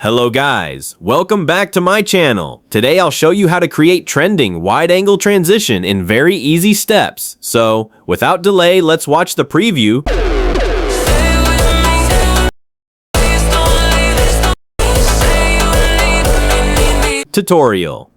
Hello guys, welcome back to my channel. Today I'll show you how to create trending wide-angle transition in very easy steps. So, without delay, let's watch the preview. Tutorial.